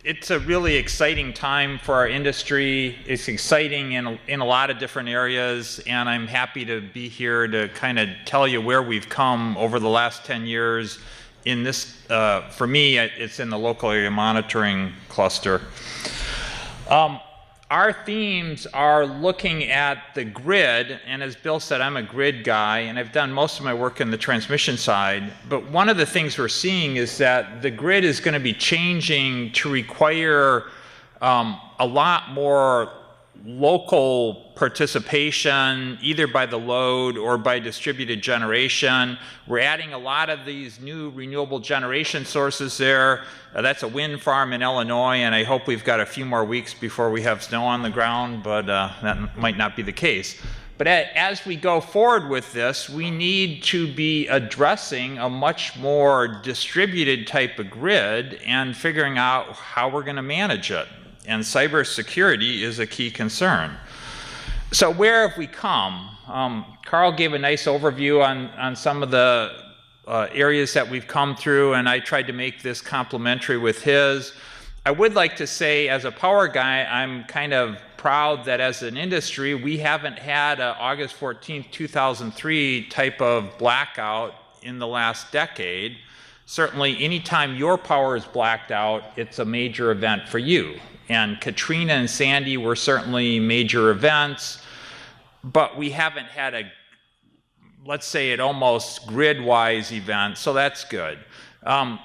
it's a really exciting time for our industry. It's exciting in a lot of different areas, and I'm happy to be here to kind of tell you where we've come over the last 10 years. In this, for me, it's in the local area monitoring cluster. Our themes are looking at the grid, and as Bill said, I'm a grid guy, and I've done most of my work in the transmission side, but one of the things we're seeing is that the grid is going to be changing to require a lot more local participation, either by the load or by distributed generation. We're adding a lot of these new renewable generation sources there. That's a wind farm in Illinois, and I hope we've got a few more weeks before we have snow on the ground, but that might not be the case. But as we go forward with this, we need to be addressing a much more distributed type of grid and figuring out how we're going to manage it. And cybersecurity is a key concern. So where have we come? Carl gave a nice overview on some of the areas that we've come through, and I tried to make this complementary with his. I would like to say, as a power guy, I'm kind of proud that as an industry, we haven't had a August 14th, 2003 type of blackout in the last decade. Certainly, anytime your power is blacked out, it's a major event for you. And Katrina and Sandy were certainly major events, but we haven't had a, let's say, an almost grid-wise event, so that's good.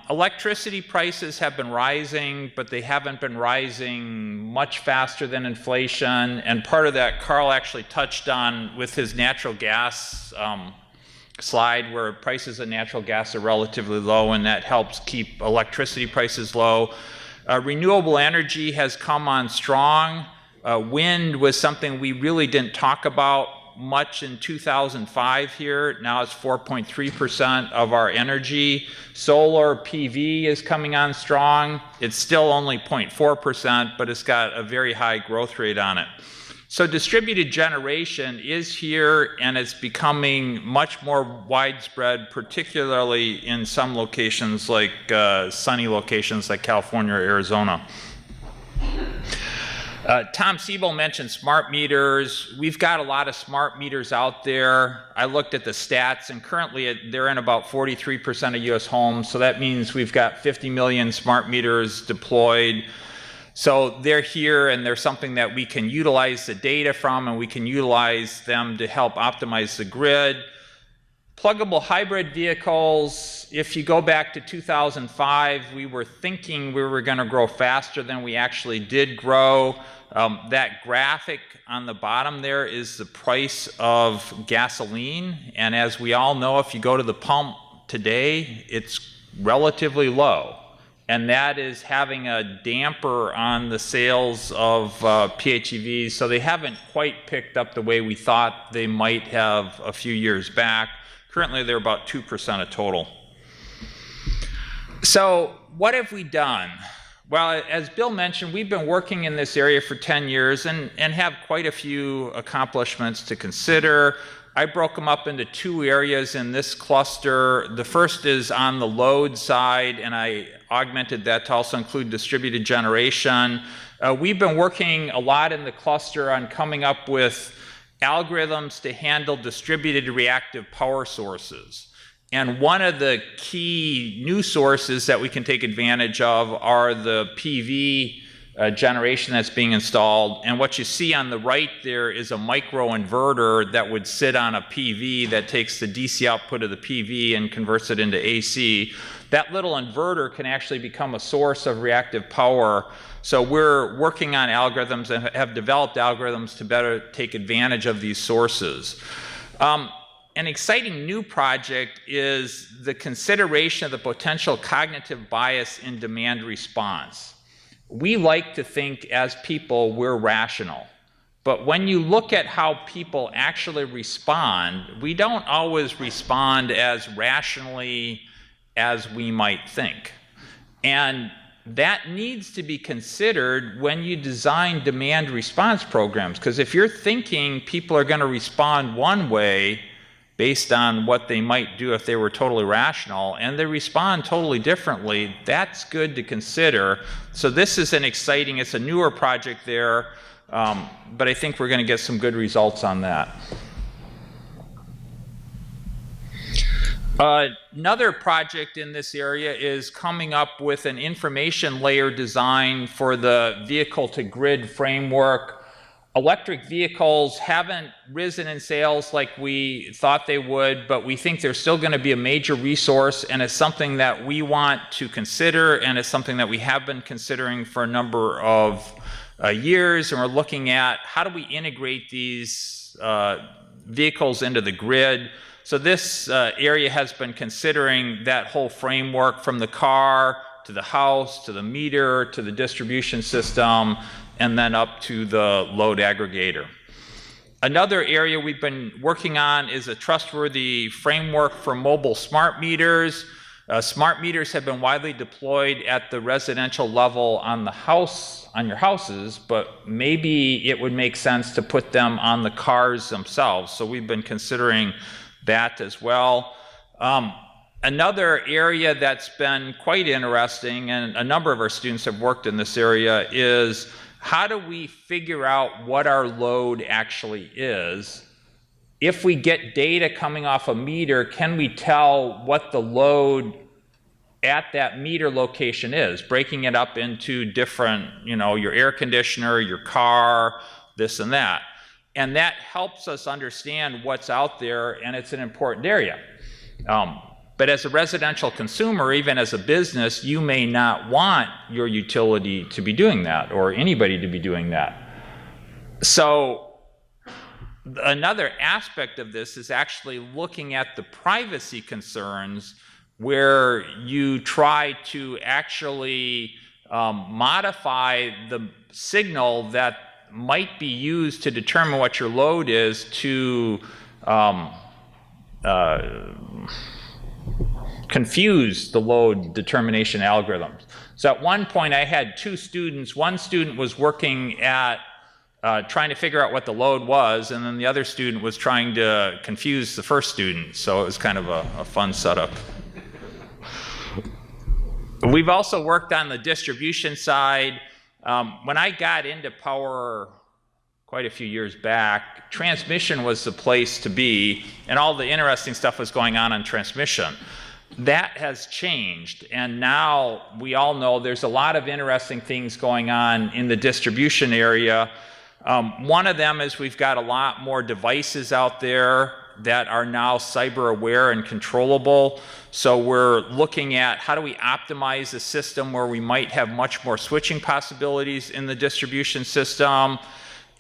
Electricity prices have been rising, but they haven't been rising much faster than inflation, and part of that Carl actually touched on with his natural gas slide, where prices of natural gas are relatively low, and that helps keep electricity prices low. Renewable energy has come on strong. Wind was something we really didn't talk about much in 2005 here. Now it's 4.3% of our energy. Solar PV is coming on strong. It's still only 0.4%, but it's got a very high growth rate on it. So distributed generation is here, and it's becoming much more widespread, particularly in some locations like sunny locations like California or Arizona. Tom Siebel mentioned smart meters. We've got a lot of smart meters out there. I looked at the stats, and currently they're in about 43% of US homes, so that means we've got 50 million smart meters deployed. So they're here, and they're something that we can utilize the data from, and we can utilize them to help optimize the grid. Pluggable hybrid vehicles, if you go back to 2005, we were thinking we were going to grow faster than we actually did grow. That graphic on the bottom there is the price of gasoline, and as we all know, if you go to the pump today, it's relatively low. And that is having a damper on the sales of PHEVs, so they haven't quite picked up the way we thought they might have a few years back. Currently, they're about 2% of total. So what have we done? Well, as Bill mentioned, we've been working in this area for 10 years and have quite a few accomplishments to consider. I broke them up into two areas in this cluster. The first is on the load side, and I augmented that to also include distributed generation. We've been working a lot in the cluster on coming up with algorithms to handle distributed reactive power sources. And one of the key new sources that we can take advantage of are the PV generation that's being installed. And what you see on the right there is a micro inverter that would sit on a PV that takes the DC output of the PV and converts it into AC. That little inverter can actually become a source of reactive power. So we're working on algorithms and have developed algorithms to better take advantage of these sources. An exciting new project is the consideration of the potential cognitive bias in demand response. We like to think as people we're rational, but when you look at how people actually respond, we don't always respond as rationally as we might think. And that needs to be considered when you design demand response programs, because if you're thinking people are going to respond one way based on what they might do if they were totally rational, and they respond totally differently, that's good to consider. So this is an exciting, it's a newer project there, but I think we're going to get some good results on that. Another project in this area is coming up with an information layer design for the vehicle-to-grid framework. Electric vehicles haven't risen in sales like we thought they would, but we think they're still going to be a major resource, and it's something that we want to consider, and it's something that we have been considering for a number of years, and we're looking at how do we integrate these vehicles into the grid. So this area has been considering that whole framework from the car to the house to the meter to the distribution system and then up to the load aggregator. Another area we've been working on is a trustworthy framework for mobile smart meters. Smart meters have been widely deployed at the residential level on the house, on your houses, but maybe it would make sense to put them on the cars themselves. So we've been considering that as well. Another area that's been quite interesting, and a number of our students have worked in this area, is how do we figure out what our load actually is? If we get data coming off a meter, can we tell what the load at that meter location is? Breaking it up into different, your air conditioner, your car, this and that. And that helps us understand what's out there, and it's an important area. But as a residential consumer, even as a business, you may not want your utility to be doing that or anybody to be doing that. So another aspect of this is actually looking at the privacy concerns where you try to actually modify the signal that might be used to determine what your load is to confuse the load determination algorithms. So at one point I had two students. One student was working at trying to figure out what the load was, and then the other student was trying to confuse the first student. So it was kind of a fun setup. We've also worked on the distribution side. When I got into power quite a few years back, transmission was the place to be, and all the interesting stuff was going on transmission. That has changed, and now we all know there's a lot of interesting things going on in the distribution area. One of them is we've got a lot more devices out there that are now cyber aware and controllable. So we're looking at how do we optimize a system where we might have much more switching possibilities in the distribution system.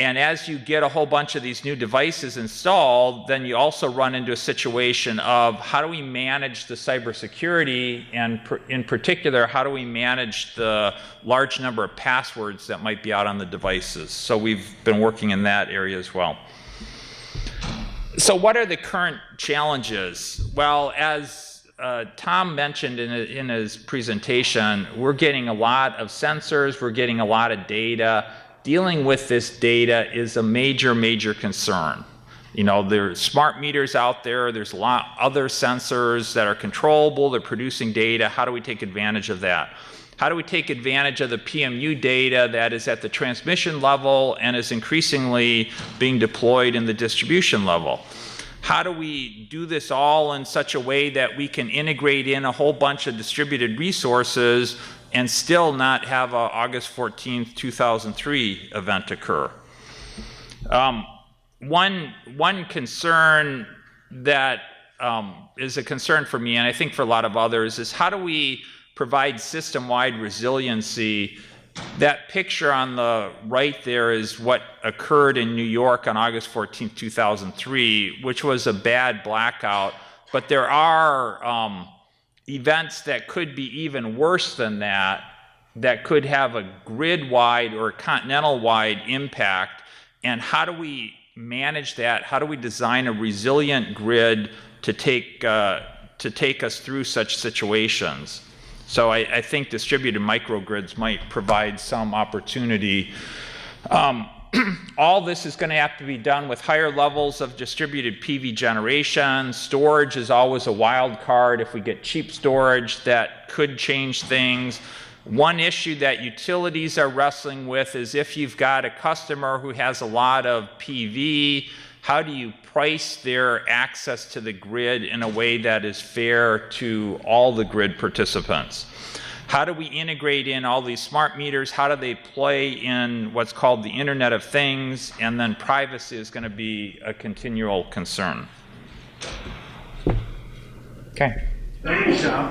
And as you get a whole bunch of these new devices installed, then you also run into a situation of how do we manage the cybersecurity, and in particular, how do we manage the large number of passwords that might be out on the devices. So we've been working in that area as well. So what are the current challenges? Well, as Tom mentioned in his presentation, we're getting a lot of sensors, we're getting a lot of data. Dealing with this data is a major, major concern. There's smart meters out there, there's a lot of other sensors that are controllable, they're producing data. How do we take advantage of that? How do we take advantage of the PMU data that is at the transmission level and is increasingly being deployed in the distribution level? How do we do this all in such a way that we can integrate in a whole bunch of distributed resources and still not have a August 14th, 2003 event occur? One concern that is a concern for me, and I think for a lot of others, is how do we provide system-wide resiliency? That picture on the right there is what occurred in New York on August 14th, 2003, which was a bad blackout, but there are events that could be even worse than that, that could have a grid-wide or continental-wide impact. And how do we manage that? How do we design a resilient grid to take us through such situations? So I think distributed microgrids might provide some opportunity. All this is going to have to be done with higher levels of distributed PV generation. Storage is always a wild card. If we get cheap storage, that could change things. One issue that utilities are wrestling with is if you've got a customer who has a lot of PV, how do you price their access to the grid in a way that is fair to all the grid participants? How do we integrate in all these smart meters? How do they play in what's called the Internet of Things? And then privacy is going to be a continual concern. Okay. Thank you, Tom.